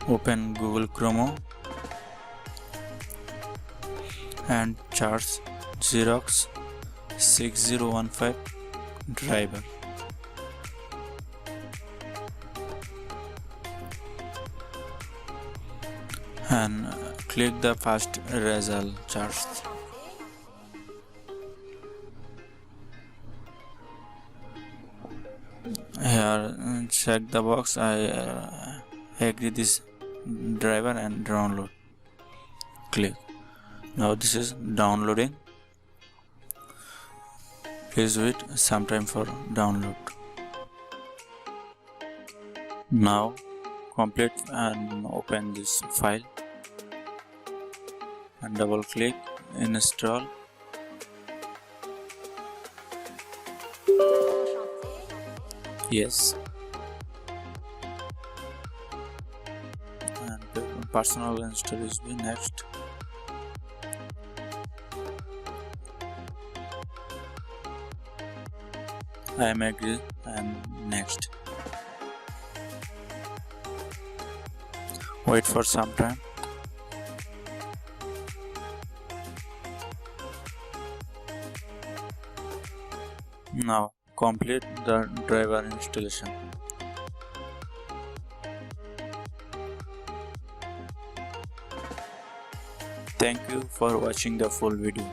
Open Google Chrome and search Xerox 6015 driver. And click the first result chart. Here check the box I agree this driver and download. Click. Now this is downloading. Please wait some time for download. Now complete and open this file and double click install. Yes, and personal install is be next. I am agree and next. Wait for some time. Now complete the driver installation. Thank you for watching the full video.